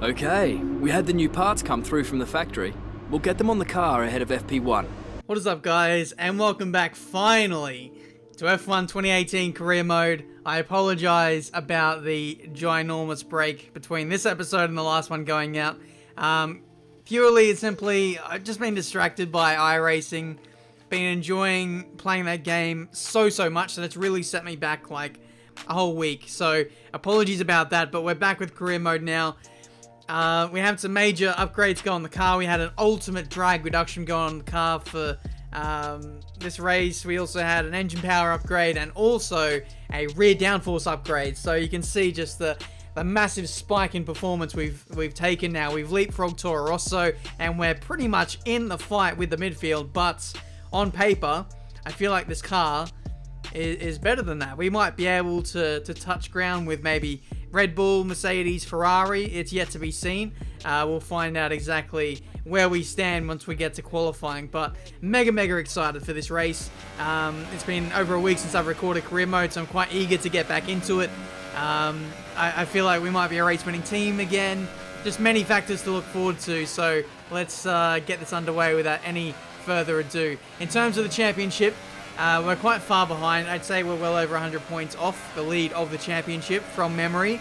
Okay, we had the new parts come through from the factory. We'll get them on the car ahead of FP1. What is up, guys, and welcome back finally to F1 2018 career mode. I apologize about the ginormous break between this episode and the last one going out. Purely and simply, I've just been distracted by iRacing. Been enjoying playing that game so much that it's really set me back like a whole week. So apologies about that, but we're back with career mode now. We have some major upgrades going on the car. We had an ultimate drag reduction going on the car for this race. We also had an engine power upgrade and also a rear downforce upgrade. So you can see just the massive spike in performance we've taken now. We've leapfrogged Toro Rosso and we're pretty much in the fight with the midfield. But on paper, I feel like this car is better than that. We might be able to touch ground with maybe Red Bull, Mercedes, Ferrari. It's yet to be seen. We'll find out exactly where we stand once we get to qualifying. But mega excited for this race. It's been over a week since I've recorded career mode, so I'm quite eager to get back into it. I feel like we might be a race-winning team again. Just many factors to look forward to. So let's get this underway without any further ado. In terms of the championship, we're quite far behind. I'd say we're well over 100 points off the lead of the championship from memory.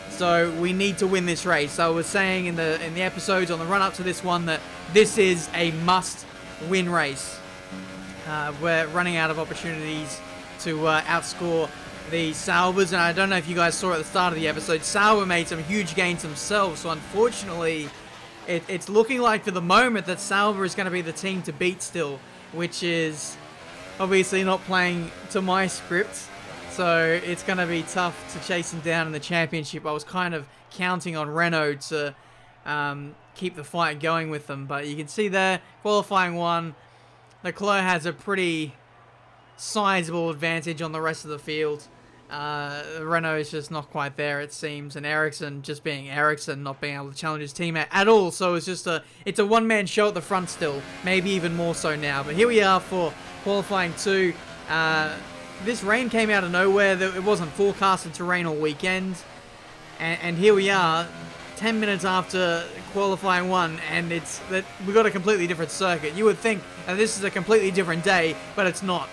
So we need to win this race. So I was saying in the episodes on the run-up to this one that this is a must-win race. We're running out of opportunities to outscore the Saubers, and I don't know if you guys saw at the start of the episode, Sauber made some huge gains themselves. So unfortunately, it's looking like for the moment that Sauber is going to be the team to beat still, which is obviously not playing to my script, so it's going to be tough to chase them down in the championship. I was kind of counting on Renault to keep the fight going with them, but you can see there, qualifying one, Leclerc has a pretty sizable advantage on the rest of the field. Renault is just not quite there, it seems, and Ericsson just being Ericsson, not being able to challenge his teammate at all. So it's a one-man show at the front still, maybe even more so now. But here we are for qualifying 2. This rain came out of nowhere. It wasn't forecasted to rain all weekend, and here we are 10 minutes after qualifying 1, and we've got a completely different circuit. You would think that this is a completely different day, but it's not.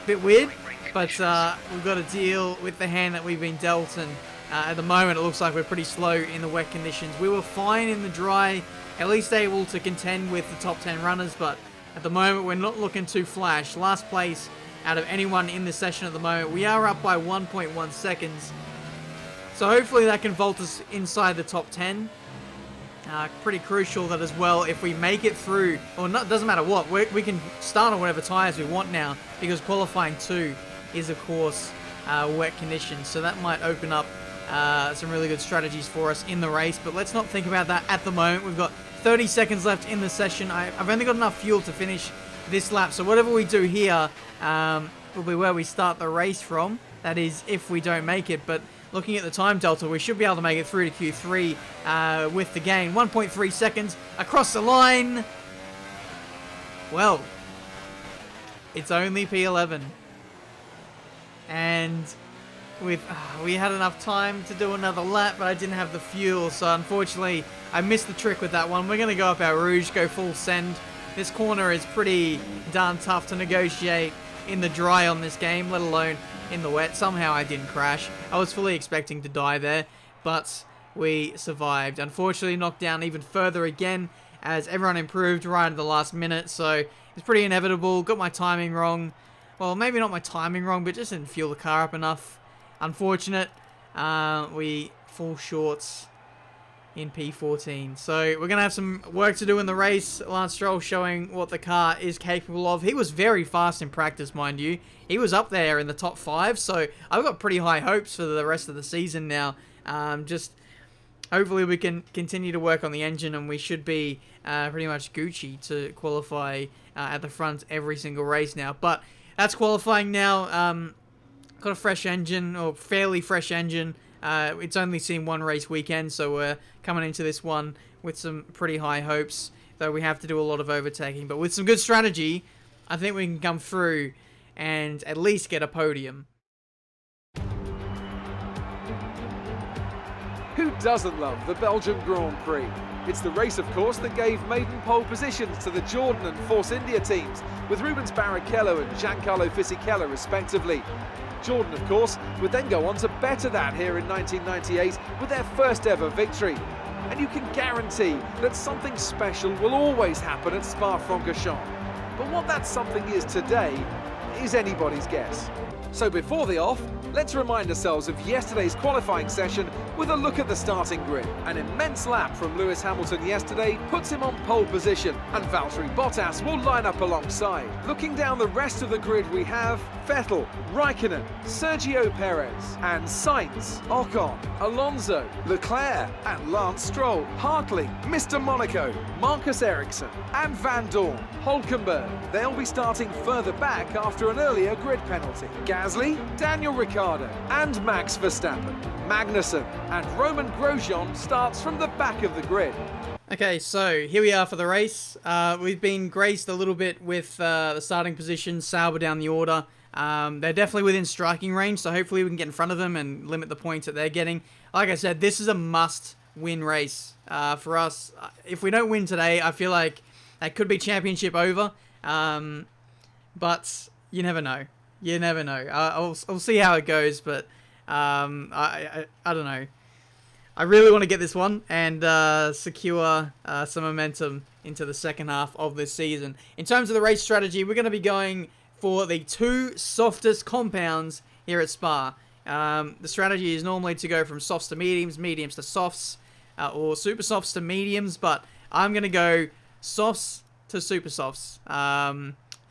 Bit weird, but we've got to deal with the hand that we've been dealt, and at the moment it looks like we're pretty slow in the wet conditions. We were fine in the dry, at least able to contend with the top 10 runners, but at the moment we're not looking too flash. Last place out of anyone in the session at the moment. We are up by 1.1 seconds, so hopefully that can vault us inside the top 10. Pretty crucial that as well, if we make it through, or not, doesn't matter what, we can start on whatever tyres we want now, because qualifying 2 is of course wet conditions, so that might open up some really good strategies for us in the race. But let's not think about that at the moment. We've got 30 seconds left in the session. I've only got enough fuel to finish this lap, so whatever we do here will be where we start the race from. That is if we don't make it, but looking at the time delta, we should be able to make it through to Q3 with the gain. 1.3 seconds across the line. Well, it's only P11. And we had enough time to do another lap, but I didn't have the fuel, so unfortunately I missed the trick with that one. We're going to go up our Rouge, go full send. This corner is pretty darn tough to negotiate in the dry on this game, let alone in the wet. Somehow I didn't crash. I was fully expecting to die there, but we survived. Unfortunately knocked down even further again as everyone improved right at the last minute, so it's pretty inevitable. Got my timing wrong. Well, maybe not my timing wrong, but just didn't fuel the car up enough. Unfortunate. We fall short in P14. So we're going to have some work to do in the race. Lance Stroll showing what the car is capable of. He was very fast in practice, mind you. He was up there in the top 5, so I've got pretty high hopes for the rest of the season now. Just hopefully we can continue to work on the engine, and we should be pretty much Gucci to qualify at the front every single race now. But that's qualifying now. Got a fresh engine, or fairly fresh engine. It's only seen one race weekend, so we're coming into this one with some pretty high hopes, though we have to do a lot of overtaking. But with some good strategy, I think we can come through and at least get a podium. Who doesn't love the Belgian Grand Prix? It's the race, of course, that gave maiden pole positions to the Jordan and Force India teams, with Rubens Barrichello and Giancarlo Fisichella respectively. Jordan, of course, would then go on to better that here in 1998 with their first ever victory. And you can guarantee that something special will always happen at Spa-Francorchamps. But what that something is today is anybody's guess. So before the off, let's remind ourselves of yesterday's qualifying session with a look at the starting grid. An immense lap from Lewis Hamilton yesterday puts him on pole position, and Valtteri Bottas will line up alongside. Looking down the rest of the grid, we have Vettel, Raikkonen, Sergio Perez, and Sainz, Ocon, Alonso, Leclerc, and Lance Stroll, Hartley, Mr. Monaco, Marcus Ericsson, and Van Dorn, Hulkenberg. They'll be starting further back after an earlier grid penalty. Gasly, Daniel Ricciardo, and Max Verstappen. Magnussen and Roman Grosjean starts from the back of the grid. Okay, so here we are for the race. We've been graced a little bit with the starting position, Sauber down the order. They're definitely within striking range, so hopefully we can get in front of them and limit the points that they're getting. Like I said, this is a must-win race for us. If we don't win today, I feel like that could be championship over, but you never know. You never know. I'll see how it goes, but I don't know. I really want to get this one and secure some momentum into the second half of this season. In terms of the race strategy, we're going to be going for the two softest compounds here at Spa. The strategy is normally to go from softs to mediums, mediums to softs, or super softs to mediums, but I'm going to go softs to super softs. I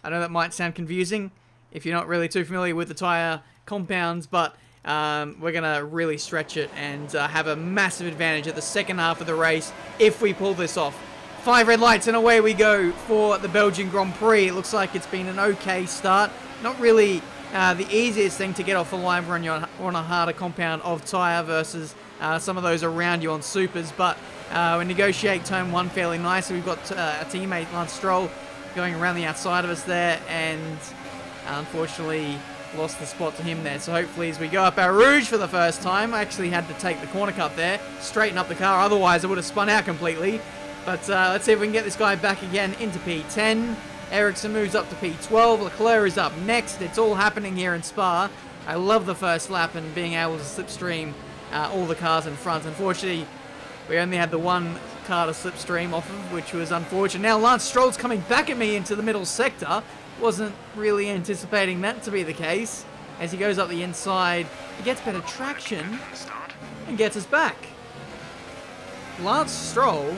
know that might sound confusing if you're not really too familiar with the tyre compounds, but we're going to really stretch it and have a massive advantage at the second half of the race if we pull this off. 5 red lights and away we go for the Belgian Grand Prix. It looks like it's been an okay start. Not really the easiest thing to get off the line when you're on a harder compound of tyre versus some of those around you on supers, but we negotiate turn 1 fairly nicely. We've got a teammate, Lance Stroll, going around the outside of us there, and unfortunately lost the spot to him there. So hopefully as we go up our Rouge for the first time, I actually had to take the corner cut there, straighten up the car, otherwise I would have spun out completely. But let's see if we can get this guy back again into P10. Ericsson moves up to P12, Leclerc is up next. It's all happening here in Spa. I love the first lap and being able to slipstream all the cars in front. Unfortunately, we only had the one car to slipstream off of, which was unfortunate. Now Lance Stroll's coming back at me into the middle sector. Wasn't really anticipating that to be the case. As he goes up the inside, he gets better traction and gets us back. Lance Stroll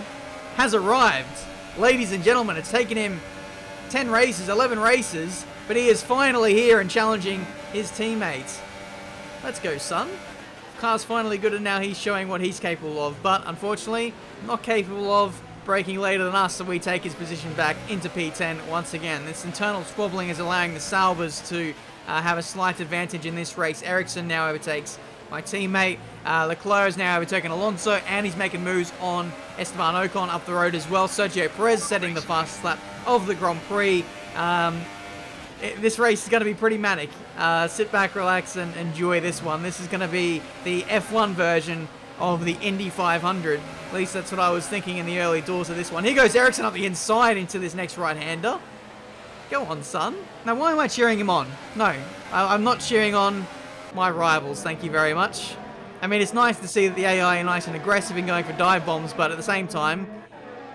has arrived. Ladies and gentlemen, it's taken him 10 races, 11 races, but he is finally here and challenging his teammates. Let's go, son. Car's finally good and now he's showing what he's capable of, but unfortunately, not capable of braking later than us, so we take his position back into P10 once again. This internal squabbling is allowing the Saubers to have a slight advantage in this race. Ericsson now overtakes my teammate. Leclerc is now overtaken Alonso, and he's making moves on Esteban Ocon up the road as well. Sergio Perez setting the fastest lap of the Grand Prix. This race is going to be pretty manic. Sit back, relax, and enjoy this one. This is going to be the F1 version of the Indy 500. At least that's what I was thinking in the early doors of this one. Here goes Ericsson up the inside into this next right-hander. Go on, son. Now, why am I cheering him on? No, I'm not cheering on my rivals, thank you very much. I mean, it's nice to see that the AI are nice and aggressive in going for dive bombs, but at the same time,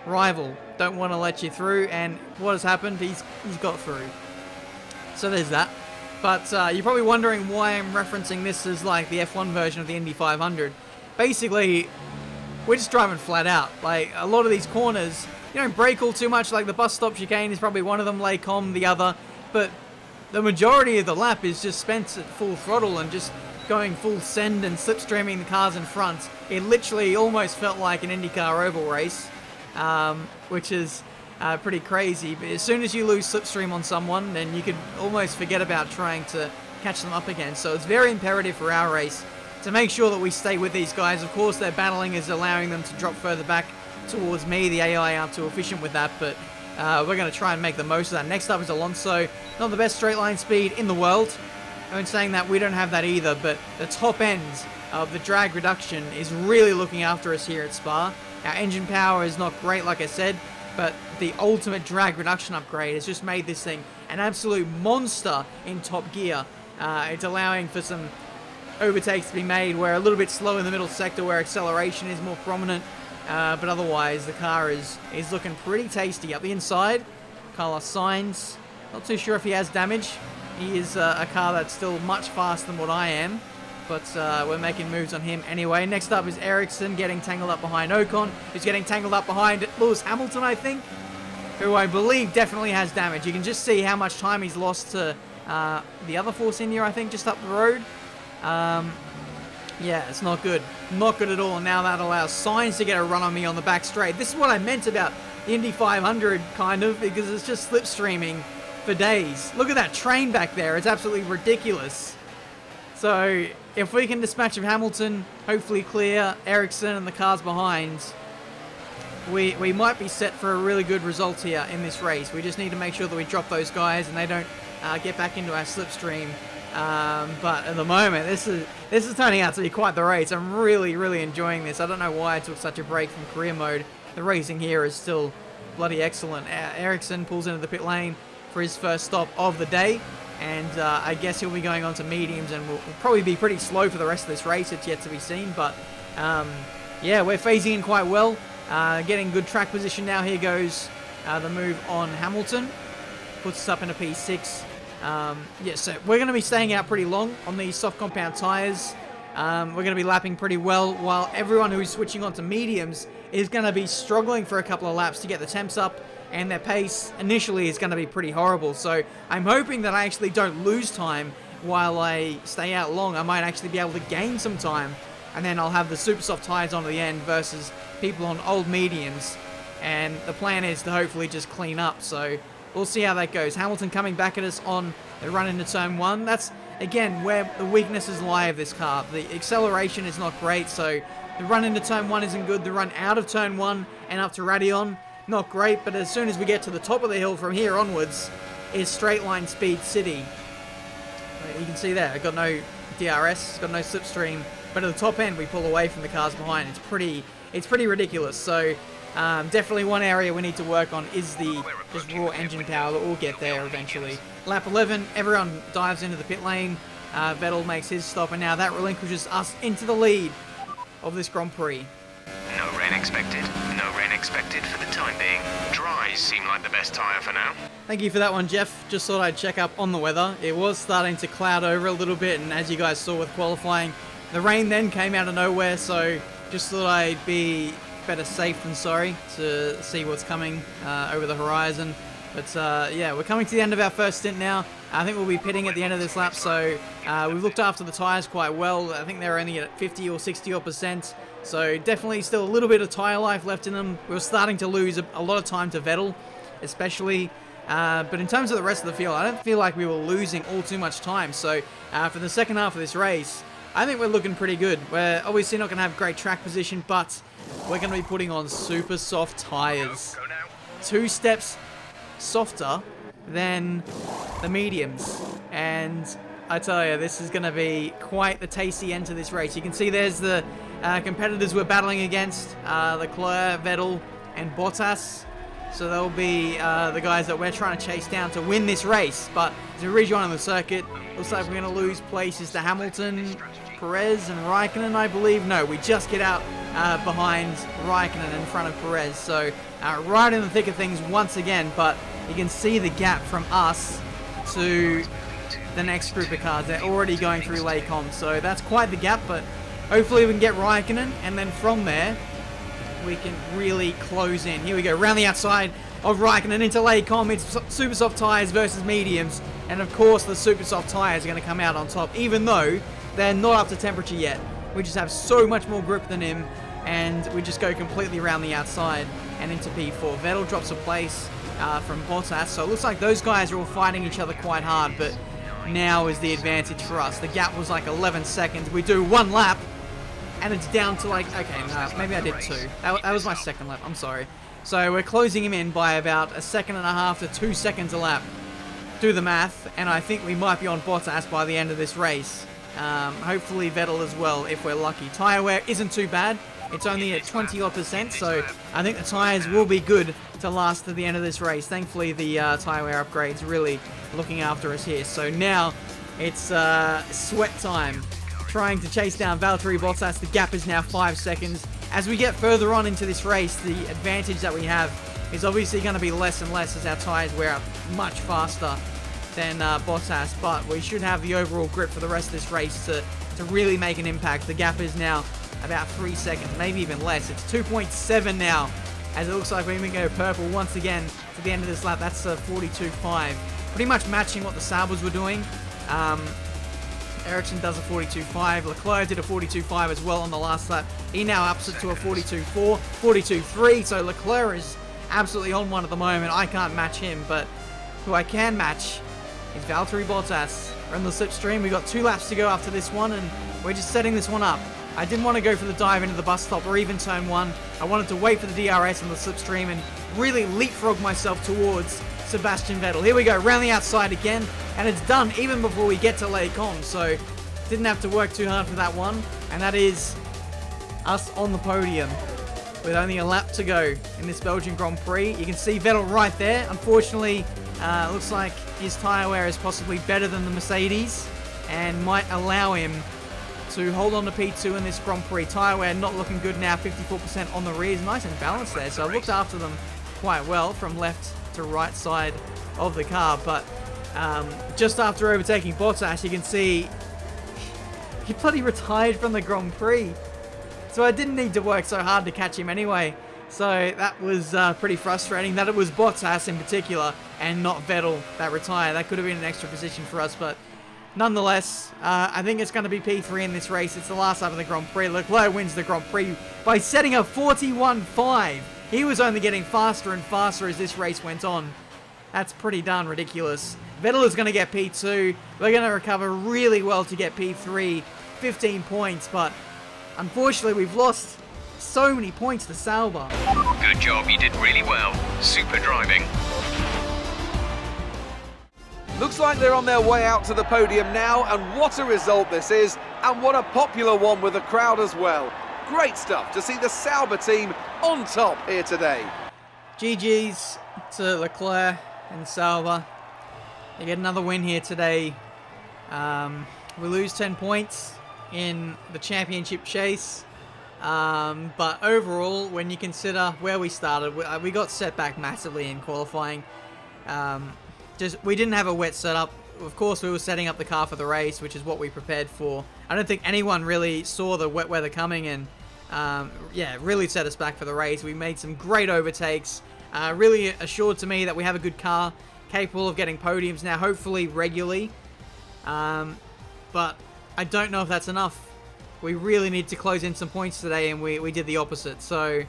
rival, don't want to let you through, and what has happened? He's got through. So there's that. But you're probably wondering why I'm referencing this as like the F1 version of the Indy 500. Basically, we're just driving flat out. Like, a lot of these corners, you don't brake all too much. Like, the bus stop chicane is probably one of them, Lacombe the other. But the majority of the lap is just spent at full throttle and just going full send and slipstreaming the cars in front. It literally almost felt like an IndyCar oval race, which is pretty crazy. But as soon as you lose slipstream on someone, then you could almost forget about trying to catch them up again. So it's very imperative for our race to make sure that we stay with these guys. Of course, their battling is allowing them to drop further back towards me. The AI aren't too efficient with that, but we're going to try and make the most of that. Next up is Alonso. Not the best straight line speed in the world. I'm saying that we don't have that either, but the top end of the drag reduction is really looking after us here at Spa. Our engine power is not great, like I said, but the ultimate drag reduction upgrade has just made this thing an absolute monster in top gear. It's allowing for some overtakes to be made. We're a little bit slow in the middle sector where acceleration is more prominent, but otherwise the car is looking pretty tasty. Up the inside, Carlos Sainz, not too sure if he has damage. He is a car that's still much faster than what I am, but we're making moves on him anyway. Next up is Ericsson getting tangled up behind Ocon, who's getting tangled up behind Lewis Hamilton, I think, who I believe definitely has damage. You can just see how much time he's lost to the other Force India, I think, just up the road. Yeah, it's not good. Not good at all. Now that allows Sainz to get a run on me on the back straight. This is what I meant about the Indy 500, kind of, because it's just slipstreaming for days. Look at that train back there. It's absolutely ridiculous. So, if we can dispatch of Hamilton, hopefully clear Ericsson and the cars behind, we might be set for a really good result here in this race. We just need to make sure that we drop those guys and they don't get back into our slipstream. But at the moment, this is turning out to be quite the race. I'm really, really enjoying this. I don't know why I took such a break from career mode. The racing here is still bloody excellent. Ericsson pulls into the pit lane for his first stop of the day. And I guess he'll be going on to mediums and will probably be pretty slow for the rest of this race. It's yet to be seen. But yeah, we're phasing in quite well. Getting good track position now. Here goes the move on Hamilton. Puts us up in a P6. Yeah, so we're going to be staying out pretty long on these soft compound tyres. We're going to be lapping pretty well, while everyone who's switching onto mediums is going to be struggling for a couple of laps to get the temps up, and their pace initially is going to be pretty horrible. So I'm hoping that I actually don't lose time while I stay out long. I might actually be able to gain some time, and then I'll have the super soft tyres on the end versus people on old mediums. And the plan is to hopefully just clean up. So we'll see how that goes. Hamilton coming back at us on the run into turn 1. That's, again, where the weaknesses lie of this car. The acceleration is not great, so the run into turn 1 isn't good. The run out of turn 1 and up to Radion, not great. But as soon as we get to the top of the hill from here onwards, is straight line speed city. You can see there, I've got no DRS, got no slipstream. But at the top end, we pull away from the cars behind. It's pretty ridiculous. So definitely one area we need to work on is the just raw engine power, but we'll get there eventually. Lap 11, everyone dives into the pit lane. Vettel makes his stop, and now that relinquishes us into the lead of this Grand Prix. No rain expected. No rain expected for the time being. Dries seem like the best tyre for now. Thank you for that one, Jeff. Just thought I'd check up on the weather. It was starting to cloud over a little bit, and as you guys saw with qualifying, the rain then came out of nowhere, so just thought I'd be better safe than sorry to see what's coming over the horizon. But yeah, we're coming to the end of our first stint now. I think we'll be pitting at the end of this lap, so we've looked after the tyres quite well. I think they're only at 50 or 60%, so definitely still a little bit of tyre life left in them. We're starting to lose a lot of time to Vettel, especially. But in terms of the rest of the field, I don't feel like we were losing all too much time. So for the second half of this race, I think we're looking pretty good. We're obviously not going to have great track position, but we're going to be putting on super soft tyres. 2 steps softer than the mediums. And I tell you, this is going to be quite the tasty end to this race. You can see there's the competitors we're battling against, Leclerc, Vettel, and Bottas. So they'll be the guys that we're trying to chase down to win this race. But as we rejoin on the circuit, looks like we're going to lose places to Hamilton, Perez, and Raikkonen, I believe. No, we just get out behind Raikkonen in front of Perez. So right in the thick of things once again. But you can see the gap from us to the next group of cars. They're already going through Lecom. So that's quite the gap. But hopefully we can get Raikkonen. And then from there, we can really close in. Here we go, round the outside of Raikkonen into Lecom. It's super soft tyres versus mediums. And of course the super soft tyres are going to come out on top, even though they're not up to temperature yet. We just have so much more grip than him, and we just go completely around the outside and into P4. Vettel drops a place from Bottas, so it looks like those guys are all fighting each other quite hard, but now is the advantage for us. The gap was like 11 seconds. We do 1 lap, and it's down to like, okay, no, maybe I did 2. That was my second lap, I'm sorry. So we're closing him in by about 1.5 seconds to 2 seconds a lap. Do the math, and I think we might be on Bottas by the end of this race. Hopefully Vettel as well, if we're lucky. Tyre wear isn't too bad. It's only at 20%, so I think the tyres will be good to last to the end of this race. Thankfully, the tyre wear upgrade's really looking after us here. So now it's sweat time. Trying to chase down Valtteri Bottas. The gap is now 5 seconds. As we get further on into this race, the advantage that we have is obviously going to be less and less as our tyres wear out much faster than Bottas, but we should have the overall grip for the rest of this race to really make an impact. The gap is now about 3 seconds, maybe even less. It's 2.7 now, as it looks like we're going to go purple once again to the end of this lap. That's 42.5. Pretty much matching what the Saubers were doing. Ericsson does a 42.5. Leclerc did a 42.5 as well on the last lap. He now ups it to a 42.4, 42.3. So Leclerc is absolutely on one at the moment. I can't match him, but who I can match is Valtteri Bottas. We're in the slipstream. We've got 2 laps to go after this one, and we're just setting this one up. I didn't want to go for the dive into the bus stop or even turn 1. I wanted to wait for the DRS on the slipstream and really leapfrog myself towards Sebastian Vettel. Here we go, round the outside again, and it's done even before we get to Les Combes, so didn't have to work too hard for that one, and that is us on the podium with only a lap to go in this Belgian Grand Prix. You can see Vettel right there. Unfortunately, looks like his tyre wear is possibly better than the Mercedes and might allow him to hold on to P2 in this Grand Prix. Tyre wear not looking good now, 54% on the rears, nice and balanced there, so I looked after them quite well from left to right side of the car, but just after overtaking Bottas, you can see he bloody retired from the Grand Prix, so I didn't need to work so hard to catch him anyway. So that was pretty frustrating that it was Bottas in particular and not Vettel that retired. That could have been an extra position for us, but nonetheless, I think it's going to be P3 in this race. It's the last lap of the Grand Prix. Leclerc wins the Grand Prix by setting a 41.5. He was only getting faster and faster as this race went on. That's pretty darn ridiculous. Vettel is going to get P2. We're going to recover really well to get P3. 15 points, but unfortunately we've lost so many points to Sauber. Good job, you did really well. Super driving. Looks like they're on their way out to the podium now, and what a result this is, and what a popular one with the crowd as well. Great stuff to see the Sauber team on top here today. GG's to Leclerc and Sauber. They get another win here today. We lose 10 points in the championship chase. But overall, when you consider where we started, we got set back massively in qualifying. We didn't have a wet setup. Of course, we were setting up the car for the race, which is what we prepared for. I don't think anyone really saw the wet weather coming, and yeah, really set us back for the race. We made some great overtakes. Really assured to me that we have a good car, capable of getting podiums now, hopefully regularly. But I don't know if that's enough. We really need to close in some points today, and we did the opposite. So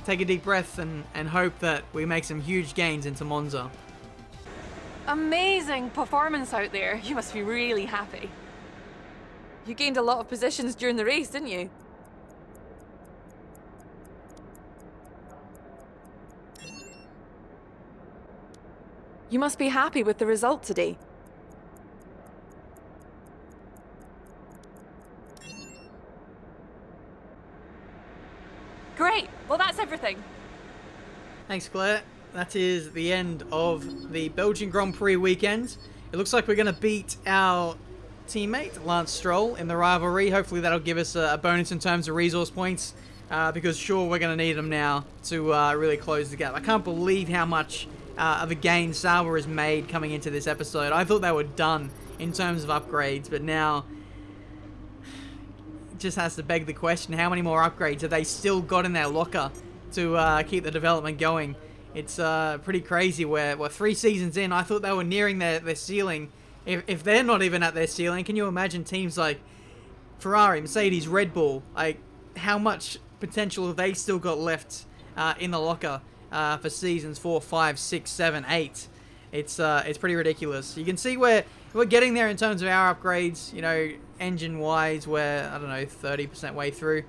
take a deep breath and hope that we make some huge gains into Monza. Amazing performance out there. You must be really happy. You gained a lot of positions during the race, didn't you? You must be happy with the result today. Great. Well, that's everything. Thanks, Claire. That is the end of the Belgian Grand Prix weekend. It looks like we're going to beat our teammate, Lance Stroll, in the rivalry. Hopefully that'll give us a bonus in terms of resource points, because sure, we're going to need them now to really close the gap. I can't believe how much of a gain Sauber has made coming into this episode. I thought they were done in terms of upgrades, but now it just has to beg the question, how many more upgrades have they still got in their locker to keep the development going? It's pretty crazy. We're 3 seasons in. I thought they were nearing their ceiling. If they're not even at their ceiling, can you imagine teams like Ferrari, Mercedes, Red Bull? Like, how much potential have they still got left in the locker for seasons 4, 5, 6, 7, 8? It's pretty ridiculous. You can see we're getting there in terms of our upgrades. You know, engine-wise, we're, I don't know, 30% way through.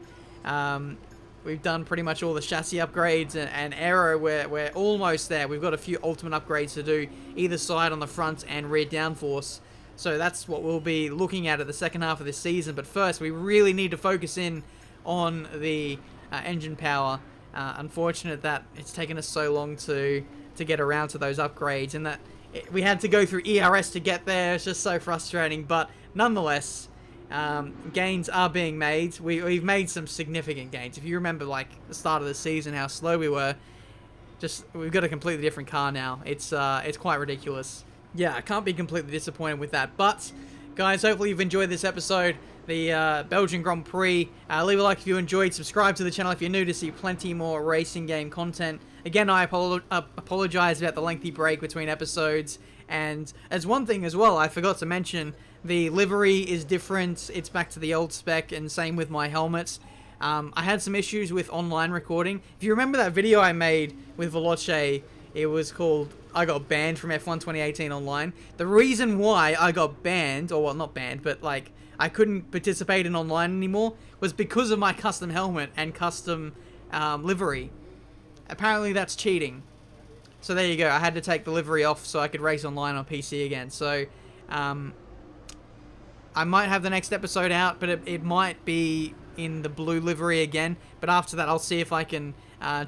We've done pretty much all the chassis upgrades, and aero, we're almost there. We've got a few ultimate upgrades to do, either side on the front and rear downforce. So that's what we'll be looking at the second half of this season. But first, we really need to focus in on the engine power. Unfortunate that it's taken us so long to get around to those upgrades, and that we had to go through ERS to get there. It's just so frustrating, but nonetheless, gains are being made. We've made some significant gains. If you remember, like, the start of the season, how slow we were, we've got a completely different car now. It's quite ridiculous. Yeah, I can't be completely disappointed with that. But, guys, hopefully you've enjoyed this episode, the Belgian Grand Prix. Leave a like if you enjoyed. Subscribe to the channel if you're new to see plenty more racing game content. Again, I apologize about the lengthy break between episodes. And as one thing as well, I forgot to mention, the livery is different. It's back to the old spec, and same with my helmets. I had some issues with online recording. If you remember that video I made with Veloce, it was called I got banned from F1 2018 online. The reason why I got banned, or well, not banned, but like I couldn't participate in online anymore, was because of my custom helmet and custom livery. Apparently that's cheating. So there you go. I had to take the livery off so I could race online on PC again. So I might have the next episode out, but it might be in the blue livery again. But after that, I'll see if I can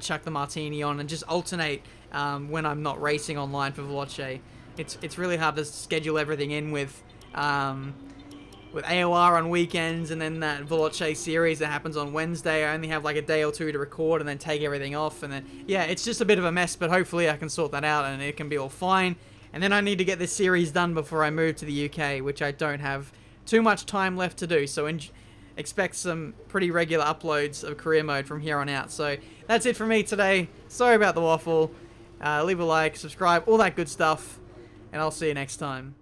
chuck the Martini on and just alternate when I'm not racing online for Veloce. It's really hard to schedule everything in with AOR on weekends, and then that Veloce series that happens on Wednesday. I only have like a day or two to record and then take everything off, and then yeah, it's just a bit of a mess, but hopefully I can sort that out and it can be all fine. And then I need to get this series done before I move to the UK, which I don't have too much time left to do, so expect some pretty regular uploads of career mode from here on out. So that's it for me today. Sorry about the waffle. Leave a like, subscribe, all that good stuff, and I'll see you next time.